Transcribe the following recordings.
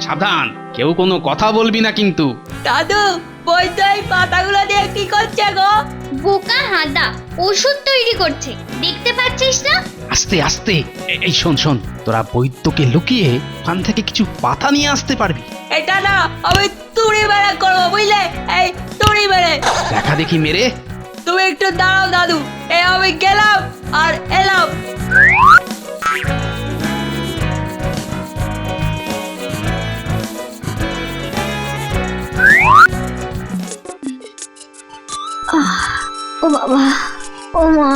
সাবধান, কেউ কোনো কথা বলবি না কিন্তু। দাদু বৈদ্য এই পাতাগুলো দিয়ে কি করছে গো? বোকা হাঁদা, ওষুধ তৈরি করছে, দেখতে পাচ্ছিস না? আস্তে আস্তে। এই শোন শোন, তোরা বৈদ্যকে লুকিয়ে ওখান থেকে কিছু পাতা নিয়ে আসতে পারবি। এটা না আমি তুড়ি বেড়ে করবো, বুঝলে? এই তুড়ি বেড়ে। দেখা দেখি মেরে। তুমি একটু দাঁড়াও দাদু, এই আমি গেলাম আর এলাম। ও বাবা, ও মা,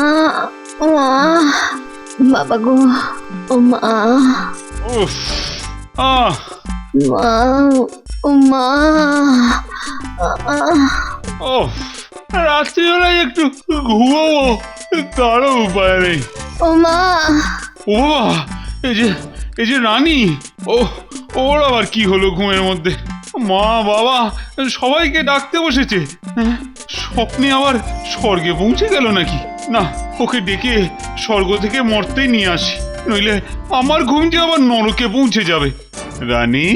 ও মা, বাবা গো, ও মা, উফ, আহ, মা, ও মা, ও রাত্রিবেলায় একটু ঘুমাবো, তারও উপায় নেই। ও মা। ও বাবা, এই যে রানী, ও ওর আবার কি হলো ঘুমের মধ্যে? মা বাবা সবাইকে ডাকতে বসেছে। হ্যাঁ, স্বপ্নে আবার স্বর্গে পৌঁছে গেল নাকি? না, ওকে ডেকে স্বর্গ থেকে মরতেই নিয়ে আসি, নইলে আমার ঘুম যে আবার নরকে পৌঁছে যাবে। রানী,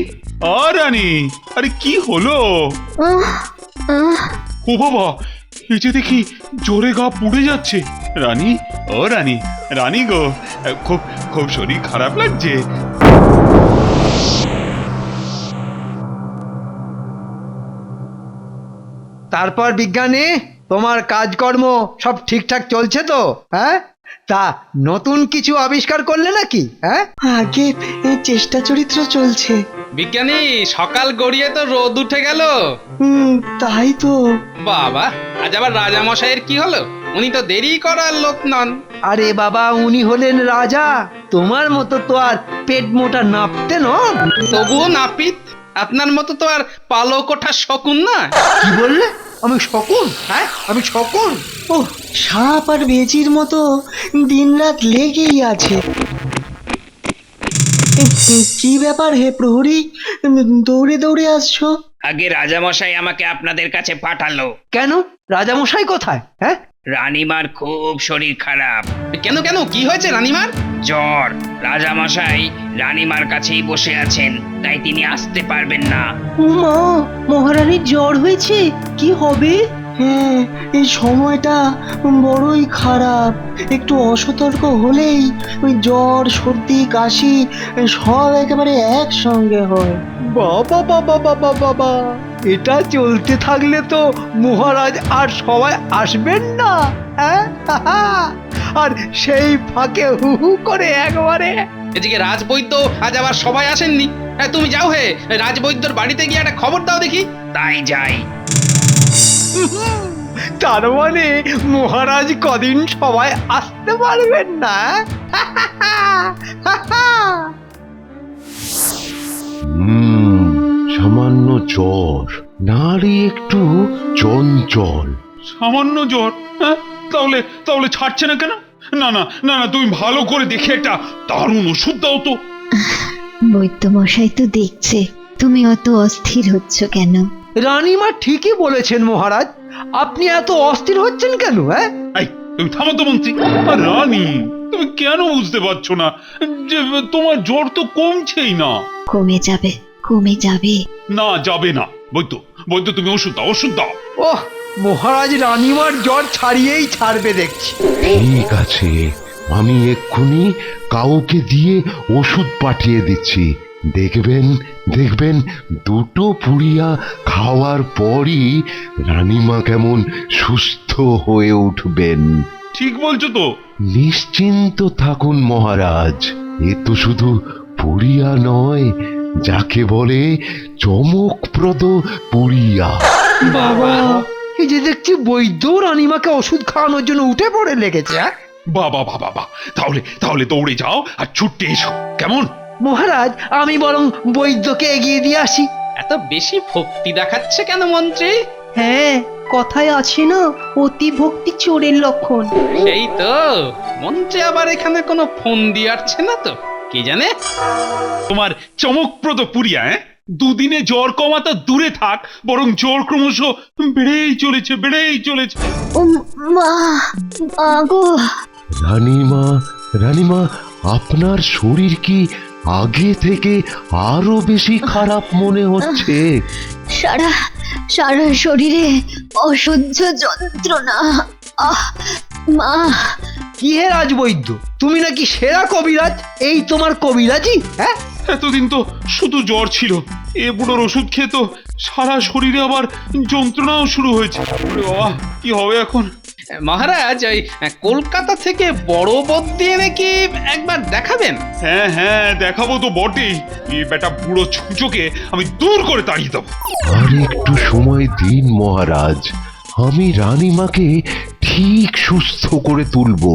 রানী, আরে কি হলো? ও বাবা, এই যে দেখি জোরে গা পুড়ে যাচ্ছে। রানী, ও রানী, রানী গো, খুব খুব শরীর খারাপ লাগছে। তারপর বিজ্ঞানী, তোমার কাজকর্ম সব ঠিকঠাক চলছে তো? হ্যাঁ, তা নতুন কিছু আবিষ্কার করলে নাকি? হ্যাঁ, আগে চেষ্টা চরিত্র চলছে। বিজ্ঞানী, সকাল গড়িয়ে তো রোদ উঠে গেল। তাই তো। বাবা, আজ আবার রাজামশাইয়ের কি হলো? উনি তো দেরি করার লোক নন। আরে বাবা, উনি হলেন রাজা, তোমার মতো তো আর পেট মোটা নাপতে নন। তবুও নাপিত, আপনার মতো তো আর পালক ওঠা শকুন না। কি বললে? আমি শকুন? হ্যাঁ, আমি শকুন? ও, সাপ আর বেজির মতো দিনরাত লেগেই আছে। কি ব্যাপার হে প্রহরী, দৌড়ে দৌড়ে আসছো? আগে রাজামশাই আমাকে আপনাদের কাছে পাঠালো। কেন? রাজামশাই কোথায়? হ্যাঁ, রানীমার খুব শরীর খারাপ, কেন কেন, কি হয়েছে রানীমার? জ্বর। রাজামশাই রানীমার কাছেই বসে আছেন, তাই তিনি আসতে পারবেন না। ও মা, মহারানীর জ্বর হয়েছে, কি হবে? হ্যাঁ, এই সময়টা বড়ই খারাপ। একটু অসতর্ক হলেই ওই জ্বর, সর্দি, কাশি সব একেবারে একসঙ্গে হয়। বাবা বাবা বাবা বাবা, এটা চলতে থাকলে তো মহারাজ আর সবাই আসবেন না। হ্যাঁ, আর সেই ফাঁকে হু হু করে একবারে। এদিকে রাজবৈদ্য আজ আবার সবাই আসেননি। হ্যাঁ, তুমি যাও হে, রাজবৈদ্যর বাড়িতে গিয়ে একটা খবর দাও দেখি। তাই যাই। তার মানে মহারাজ কদিন সবাই আসতে পারবেন না। সামান্য জ্বর, নারী একটু চঞ্চল। সামান্য জ্বর? হ্যাঁ, তাহলে তাহলে ছাড়ছে না কেন? না না না না, তুমি ভালো করে দেখে একটা দারুণ ওষুধ দাও তো। বৈদ্য মশাই তো দেখছে, তুমি অত অস্থির হচ্ছ কেন? রানীমা ঠিকই বলেছেন মহারাজ, আপনি এত অস্থির হচ্ছেন কেন? হ্যাঁ, এই, তুমি থামো তো মন্ত্রী। আর রানী, তুমি কেন বুঝতে পারছো না যে তোমার জ্বর তো কমছেই না? কমে যাবে, কমে যাবে। না, যাবে না। বৈদ্য, বৈদ্য, তুমি ওষুধ দাও, ওষুধ দাও। ওহ, মহারাজ রানীমার জ্বর ছাড়িয়েই ছাড়বে দেখছি। ঠিক আছে, আমি এক্ষুনি কাউকে দিয়ে ওষুধ পাঠিয়ে দিচ্ছি। দেখবেন দেখবেন দুটো পুড়িয়া খাওয়ার পরই রানীমা কেমন সুস্থ হয়ে উঠবেন। ঠিক বলছো তো? নিশ্চিন্ত থাকুন মহারাজ, এ তো শুধু পুড়িয়া নয়, যাকে বলে চমকপ্রদ পুড়িয়া। বাবা, এই যে দেখছি বৈদ্য রানীমাকে ওষুধ খাওয়ানোর জন্য উঠে পড়ে লেগেছে। হ্যাঁ, বাবা বাবা বাবা, তাহলে তাহলে দৌড়ে যাও আর ছুটতে এসো, কেমন? মহারাজ, আমি বরং বৈদ্যকে এগিয়ে দিয়ে আসি। এত বেশি ভক্তি দেখাচ্ছে কেন মন্ত্রী? হ্যাঁ, কথায় আছে না, অতি ভক্তি চোরের লক্ষণ। এই তো, মন্ত্রী আবার এখানে কোনো ফোন দিয়ে আসছে না তো? কি জানে? তোমার চমকপ্রদ পুরিয়া, দুদিনে জ্বর কমা তো দূরে থাক, বরং জ্বর ক্রমশ বেড়েই চলেছে, বেড়েই চলেছে। ও মা, আগো। রানীমা, রানীমা, আপনার শরীর কি আগে থেকে আরো বেশি খারাপ মনে হচ্ছে। সারা সারা শরীরে অসহ্য যন্ত্রণা। আহ মা, কি হে রাজবৈদ্য, তুমি নাকি সেরা কবিরাজ? এই তোমার কবিরাজি? হ্যাঁ, এতদিন তো শুধু জ্বর ছিল, এ বুড়োর ওষুধ খেয়ে তো সারা শরীরে আবার যন্ত্রণাও শুরু হয়েছে। ওরে বাবা, কি হবে এখন? মহারাজ ওই কলকাতা থেকে বড় বদ্যি এনে কি একবার দেখাবেন? হ্যাঁ হ্যাঁ, দেখাবো তো বটেই। এই বেটা বুড়ো ছুঁচোকে আমি দূর করে তাড়িয়ে দেবো। আর একটু সময় দিন মহারাজ, আমি রানীমাকে ঠিক সুস্থ করে তুলবো।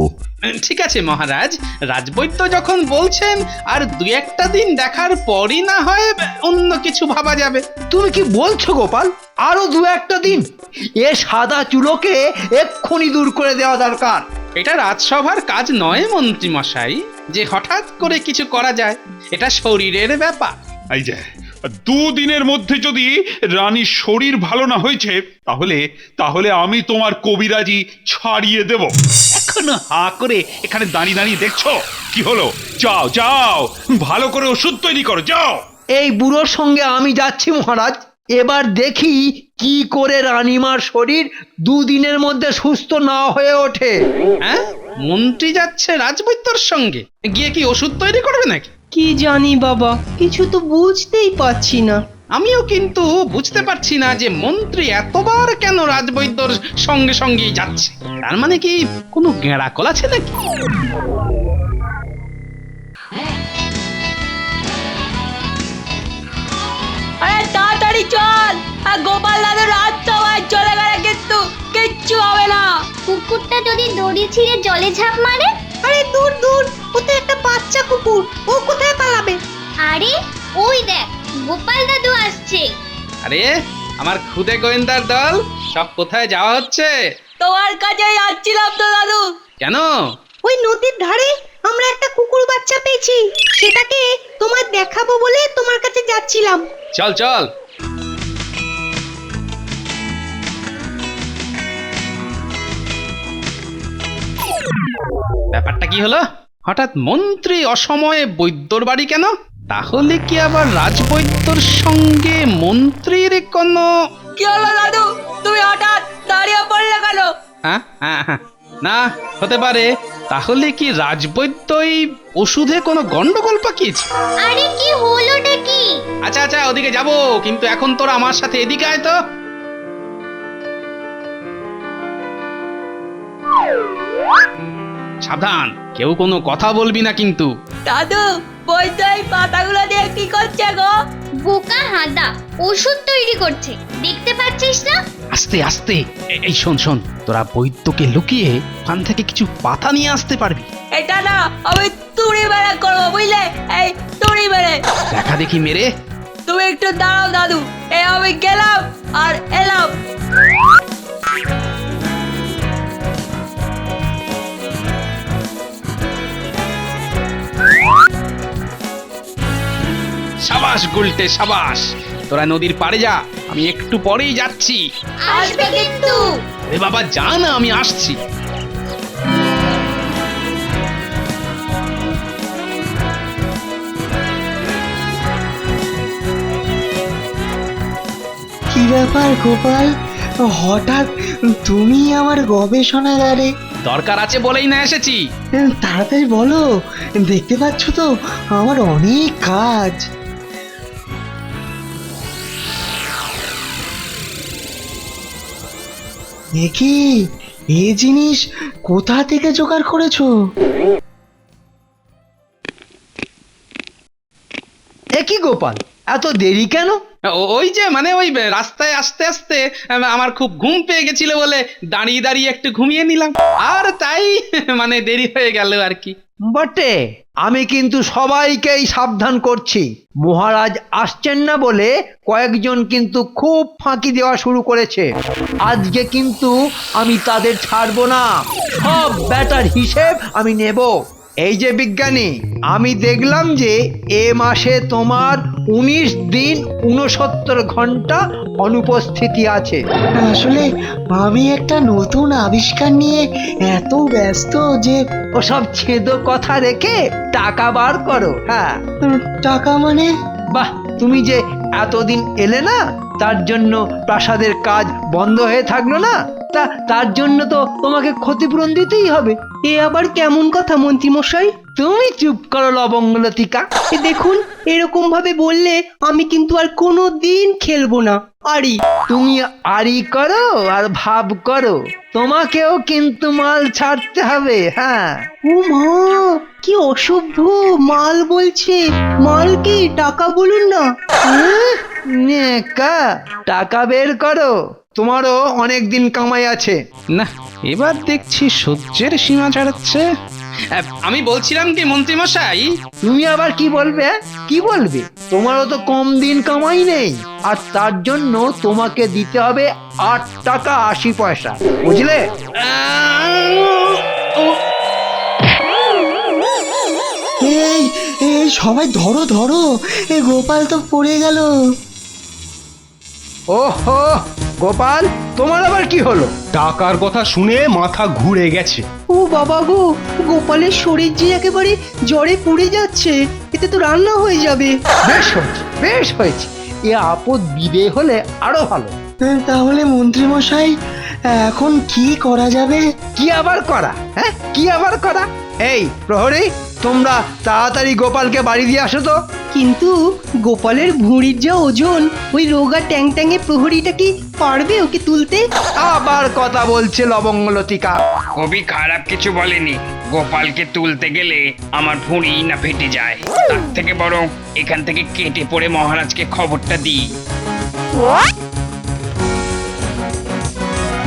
ঠিক আছে মহারাজ, রাজবৈদ্য যখন বলছেন, আর দু একটা দিন দেখার পরই না হয় অন্য কিছু ভাবা যাবে। তুমি কি বলছো গোপাল? আরো দু একটা দিন? এ সাদা চুলোকে এক্ষুনি দূর করে দেওয়া দরকার। এটা রাজসভার কাজ নয় মন্ত্রী মশাই, যে হঠাৎ করে কিছু করা যায়। এটা শরীরের ব্যাপার। এই যে দুদিনের মধ্যে যদি রানীর শরীর ভালো না হয়েছে, তাহলে তাহলে আমি তোমার কবিরাজি ছাড়িয়ে দেব। এখনো হা করে এখানে দাঁড়িয়ে দাঁড়িয়ে দেখছো কি হলো? যাও যাও, ভালো করে ওষুধ তৈরি করো, যাও। এই বুড়োর সঙ্গে আমি যাচ্ছি মহারাজ। এবার দেখি কি করে রানীমার শরীর দুদিনের মধ্যে সুস্থ না হয়ে ওঠে। হ্যাঁ, মন্ত্রী যাচ্ছে রাজবৈদ্যর সঙ্গে, গিয়ে কি ওষুধ তৈরি করবে নাকি? কি জানি বাবা, কিছু তো বুঝতেই পারছি না। আমিও কিন্তু বুঝতে পারছি না যে মন্ত্রী এতবার কেন রাজবৈদ্যর সঙ্গে সঙ্গেই যাচ্ছে। তার মানে কি কোনো গেঁড়াকল আছে নাকি? আরে তাড়াতাড়ি চল, আর গোপাল দাদু রাজসভায় চলে গেলে কিন্তু কিচ্ছু হবে না। কুকুরটা যদি দড়ি ছিঁড়ে জলে ঝাঁপ মারে? আরে দূর দূর, ও তো একটা বাচ্চা কুকুর, ও কোথায় পালাবে? আরে ওই দেখ, গোপাল দাদু আসছে। আরে আমার খুদে গোয়েন্দার দল, সব কোথায় যাওয়া হচ্ছে? তোমার কাছে যাচ্ছিলাম তো দাদু। কেন? ওই নদীর ধারে আমরা একটা কুকুর বাচ্চা পেয়েছি, সেটাকে তোমায় দেখাবো বলে তোমার কাছে যাচ্ছিলাম। চল চল। ব্যাপারটা কি হলো? হঠাৎ মন্ত্রী অসময়ে বৈদ্যর বাড়ি কেন? তাহলে কি আবার রাজবৈদ্যর সঙ্গে মন্ত্রীর কোনো... কি হলো দাদু, তুমি হঠাৎ দাঁড়িয়ে পড়লে কেন? হ্যাঁ হ্যাঁ হ্যাঁ, না হতে পারে। তাহলে কি রাজবৈদ্যই ওষুধে কোনো গন্ডগোল পাকিয়েছে? আরে কি হলোটা কি? আচ্ছা আচ্ছা, ওদিকে যাব, কিন্তু এখন তোরা আমার সাথে এদিকে আয় তো। সাবধান, কেউ কোনো কথা বলবি না কিন্তু। দাদু, বৈদ্য এই পাতাগুলো দিয়ে কি করছে গো? বোকা হাঁদা, ওষুধ তৈরি করছে, দেখতে পাচ্ছিস না? আস্তে আস্তে। এই শোন শোন, তোরা বৈদ্যকে লুকিয়ে ওখান থেকে কিছু পাতা নিয়ে আসতে পারবি? এটা না আমি তুড়ি বেড়া করবো, বুঝলে? এই তুড়ি বেড়ে। দেখা দেখি মেরে। তুমি একটু দাঁড়াও দাদু, এই আমি গেলাম আর এলাম। সাবাস গুলটে সাবাস, তোরা নদীর পাড়ে যা, আমি একটু পরেই যাচ্ছি। আসবে কিন্তু। এ বাবা যা না, আমি আসছি। কি ব্যাপার গোপাল, হঠাৎ তুমি আমার গবেষণাগারে? দরকার আছে বলেই না এসেছি। তাড়াতাড়ি বলো, দেখতে পাচ্ছ তো আমার অনেক কাজ। দেখি এই জিনিস কোথা থেকে জোগাড় করেছো? এ কি গোপাল, এত দেরি কেন? ওই যে মানে ওই রাস্তায় আসতে আসতে আমার খুব ঘুম পেয়ে গেছিল বলে দাঁড়িয়ে দাঁড়িয়ে একটু ঘুমিয়ে নিলাম, আর তাই মানে দেরি হয়ে গেল আর কি। বটে, আমি কিন্তু সবাইকেই সাবধান করছি। মহারাজ আসছেন না বলে কয়েকজন কিন্তু খুব ফাঁকি দেওয়া শুরু করেছে। আজকে কিন্তু আমি তাদের ছাড়বো না, সব ব্যাটার হিসেব আমি নেব। এই যে বিজ্ঞানী, আমি দেখলাম যে এ মাসে তোমার 19 দিন 69 ঘন্টা অনুপস্থিতি আছে। আসলে আমি একটা নতুন আবিষ্কার নিয়ে এত ব্যস্ত যে ওসব ছেদো কথা রেখে টাকা বার করো। হ্যাঁ, টাকা মানে বাহ, তুমি যে এতদিন এলে না, তার জন্য প্রাসাদের কাজ বন্ধ হয়ে থাকলো না, তার জন্য তো তোমাকে ক্ষতিপূরণ দিতেই হবে। এ আবার কেমন কথা মন্ত্রী মশাই? তুমি চুপ করো লবঙ্গলতিকা। এ দেখুন, এরকম ভাবে বললে আমি কিন্তু আর কোনো দিন খেলবো না। আরি তুমি আড়ি করো আর ভাব করো, তোমাকেও কিন্তু মাল ছাড়তে হবে। হ্যাঁ, ও মা, কি অসভ্য! মাল বলছে। মাল কি? টাকা বলুন না। নেকা, টাকা বের করো, তোমারও অনেক দিন কামাই আছে। না, এবার দেখছি সহ্যের সীমা ছাড়াচ্ছে। আমি বলছিলাম কি মন্ত্রী মশাই, তুমি আবার কি বলবে? কি বলবে? তোমারও তো কম দিন কামাই নেই, আর তার জন্য তোমাকে দিতে হবে 8 টাকা 80 পয়সা, বুঝলে? এই এই সবাই ধরো ধরো, এই গোপাল তো পড়ে গেল। ওহো গোপাল, তোমার আবার কি হলো? টাকার কথা শুনে মাথা ঘুরে গেছে। ও বাবা গো, গোপালের শরীর যে একেবারে জ্বরে পুড়ে যাচ্ছে, এতে তো রান্না হয়ে যাবে। বেশ হয়েছে, বেশ হয়েছে, এ আপদ বিদে হলে আরো ভালো। তাহলে মন্ত্রী মশাই, এখন কি করা যাবে? কি আবার করা? হ্যাঁ, কি আবার করা? এই প্রহরী, তোমরা তাড়াতাড়ি গোপালকে বাড়ি দিয়ে আসো তো। কিন্তু গোপালের ভুঁড়ির যা ওজন, ওই রোগা ট্যাং ট্যাঙে প্রহরীটা কি পারবে ওকে তুলতে? আবার কথা বলছে লবঙ্গলতিকা। কবি খারাপ কিছু বলেনি। গোপালকে তুলতে গেলে আমার ভুঁড়ি না ফেটে যায়, তার থেকে বরং এখান থেকে কেটে পড়ে মহারাজকে খবরটা দিই।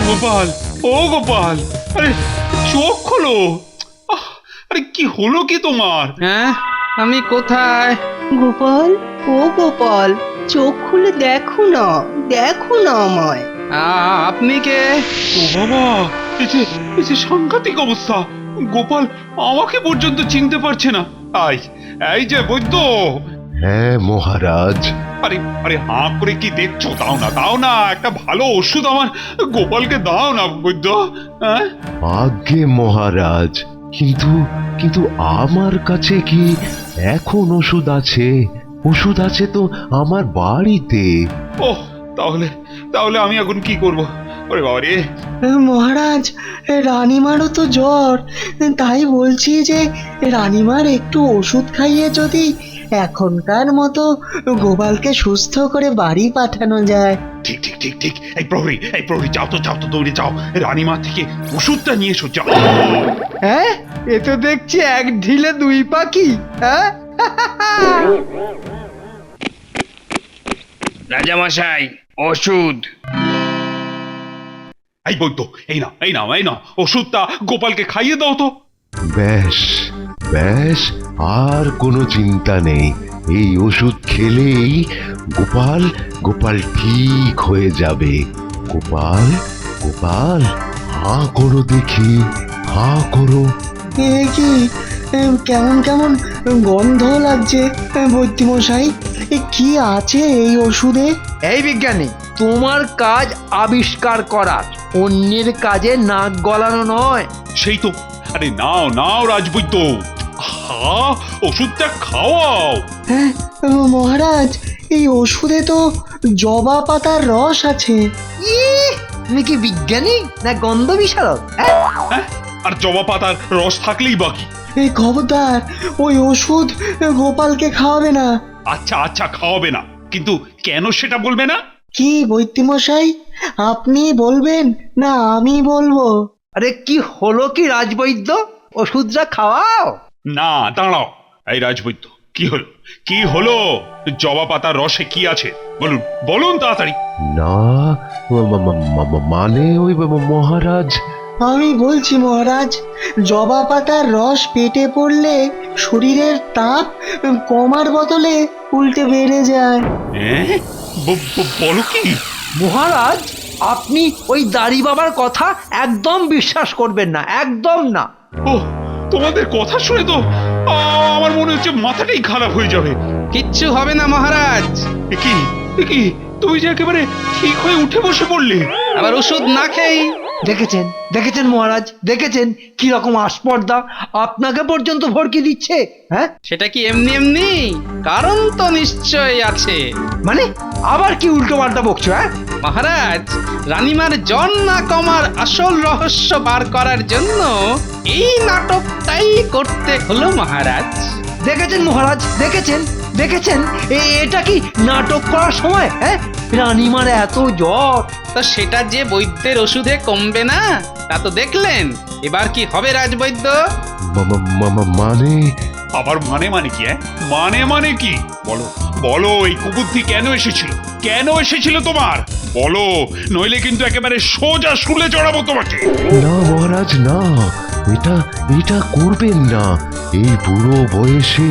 গোপাল, ও গোপাল, আরে চোখ খোলো। আরে কি হলো কি তোমার? হ্যাঁ, আমি কোথায়? গোপাল, ও গোপাল, চোখ খুলে দেখো না, দেখো না আমায়। আপনি কে? ও বাবা, এই যে সাংঘাতিক অবস্থা। গোপাল আমাকে পর্যন্ত চিনতে পারছে না। এই যে বৈদ্য। হ্যাঁ মহারাজ। আরে আরে হাঁ করে কি দেখছো? দাও না একটা ভালো ওষুধ আমার গোপালকে দাও না বৈদ্য। হ্যাঁ, আজ্ঞে মহারাজ, কিন্তু কিন্তু আমার কাছে কি এখন ওষুধ আছে? ওষুধ আছে তো আমার বাড়িতে। ওহ, তাহলে আমি এখন কি করব? ওরে বাবা রে। মহারাজ, রানীমারও তো জ্বর, তাই বলছি যে রানীমার একটু ওষুধ খাইয়ে যদি এখনকার মতো গোপালকে সুস্থ করে বাড়ি পাঠানো যায়। ঠিক ঠিক ঠিক ঠিক। এই প্রহরী যাও তো দৌড়ে যাও, রানীমা থেকে ওষুধটা নিয়ে এসো, যাও। হ্যাঁ, এ তো দেখছি এক ঢিলে দুই পাখি। হ্যাঁ, রাজামশাই, ওষুধ। এই বৈদ্য, এই নাও ওষুধটা গোপালকে খাইয়ে দাও তো। বেশ বেশ, আর কোনো চিন্তা নেই। এই ওষুধ খেলেই গোপাল ঠিক হয়ে যাবে। গোপাল, হাঁ করো দেখি, হাঁ করো। এ কি, কেমন কেমন গন্ধ লাগছে বৈদ্যমশাই। কি আছে এই ওষুধে? এই বিজ্ঞানী, তোমার কাজ আবিষ্কার করা, অন্যের কাজে নাক গলানো নয়। সেই তো। আরে নাও রাজবৈদ্য, ওষুধটা খাওয়াও। হ্যাঁ মহারাজ, এই ওষুধে তো জবা পাতার রস আছে। তুমি কি বিজ্ঞানী না গন্ধ বিশারদ? হ্যাঁ, আর জবা পাতার রস থাকলেই বাকি। এই খবরদার, ওই ওষুধ গোপালকে খাওয়াবে না। আচ্ছা খাওয়াবে না, কিন্তু কেন সেটা বলবে না? কি বৈদ্যমশাই, আপনি বলবেন না আমি বলবো? আরে কি হলো কি রাজবৈদ্য, ওষুধটা খাওয়াও। না, দাঁড়াও। এই রাজবৈদ্য, কি হলো? জবা পাতার রসে কি আছে বলুন তাড়াতাড়ি। না, মানে ওই মহারাজ। আমি বলছি মহারাজ, জবা পাতার রস পেটে পড়লে শরীরের তাপ কমার বদলে উল্টে বেড়ে যায়। বলো কি? মহারাজ, আপনি ওই দাড়ি বাবার কথা একদম বিশ্বাস করবেন না, একদম না। ও, তোমাদের কথা শুনে তো আমার মনে হচ্ছে মাথাটাই খারাপ হয়ে যাবে। কিচ্ছু হবে না মহারাজ। এ কি তুমি যে একেবারে ঠিক হয়ে উঠে বসে পড়লে? আবার ওষুধ না খেয়ে। দেখেছেন দেখেছেন মহারাজ, দেখেছেন কি রকম আস্পর্ধা, আপনাকে পর্যন্ত ভরকি দিচ্ছে। হ্যাঁ, সেটা কি এমনি এমনি? কারণ তো নিশ্চয়ই আছে। মানে আবার কি উল্টো পাল্টা বকছো? হ্যাঁ মহারাজ, রানীমার জ্বর না কমার আসল রহস্য বার করার জন্য এই নাটকটাই করতে হলো মহারাজ। দেখেছেন মহারাজ, দেখেছেন দেখেছেন এটা কি নাটক করার সময়? হ্যাঁ, রানীমার এত জ্বর। তা সেটা যে বৈদ্যের ওষুধে কমবে না তা তো দেখলেন। এবার কি হবে রাজবৈদ্য? মানে আবার মানে কি? মানে কি বলো বলো, এই কুবুদ্ধি কেন এসেছিল? কেন এসেছিল তোমার? বলো, নইলে কিন্তু একেবারে সোজা শুলে চড়াবো তোমাকে। না মহারাজ না, এটা এটা করবেন না। এই বুড়ো বয়সে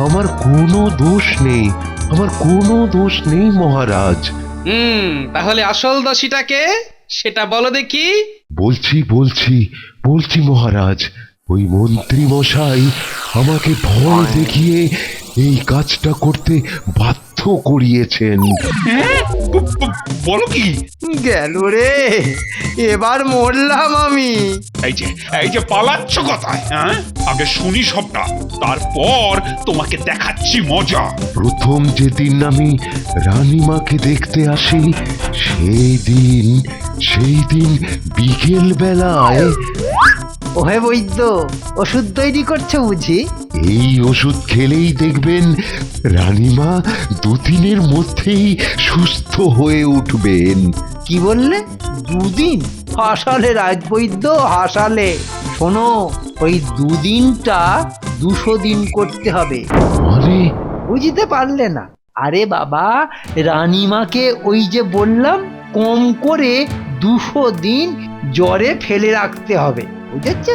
আমার কোনো দোষ নেই, আমার কোনো দোষ নেই মহারাজ। তাহলে আসল দোষীটাকে সেটা বলো দেখি। বলছি মহারাজ, ওই মন্ত্রী মশাই আমাকে ভয় দেখিয়ে এই কাজটা করতে বাধ্য করিয়েছেন। বলো কি? গেল রে, এবার মরলাম আমি। এই যে পালাচ্ছ কথায়? হ্যাঁ, আগে শুনি সবটা, তারপর তোমাকে দেখাচ্ছি মজা। প্রথম যেদিন আমি রানীমাকে দেখতে আসি সেই দিন বিকেল বেলায়। ওহে বৈদ্য, ওষুধ তৈরি করছো বুঝি? এই ওষুধ খেলেই দেখবেন রানীমা 2 দিনের মধ্যেই সুস্থ হয়ে উঠবেন। কি বললে? 2 দিন? হাসালে রাজবৈদ্য, হাসালে। শোনো, ওই 2 দিনটা 200 দিন করতে হবে। মানে বুঝতে পারলে না? আরে বাবা, রানীমাকে ওই যে বললাম, কম করে 200 দিন জ্বরে ফেলে রাখতে হবে, বুঝেছ?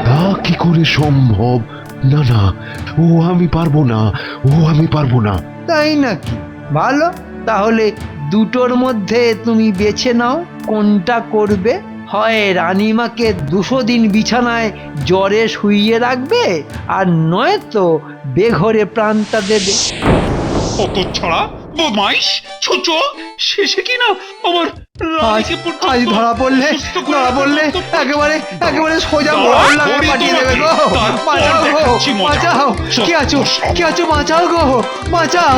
তা কি করে সম্ভব? না আমি পারবো না। তাই নাকি? ভালো, তাহলে দুটোর মধ্যে তুমি বেছে নাও কোনটা করবে। হয় রানীমাকে 200 দিন বিছানায় জ্বরে শুইয়ে রাখবে, আর নয়তো বেঘরে প্রাণটা দেবে। কত ছড়া বদমাইশ ছোচো, শেষে কিনা আমার আজ ধরা পড়লে একেবারে সোজা মহল্লায় পাঠিয়ে দেবে গো। বাঁচাও গো, বাঁচাও, কে আছো বাঁচাও গো, বাঁচাও।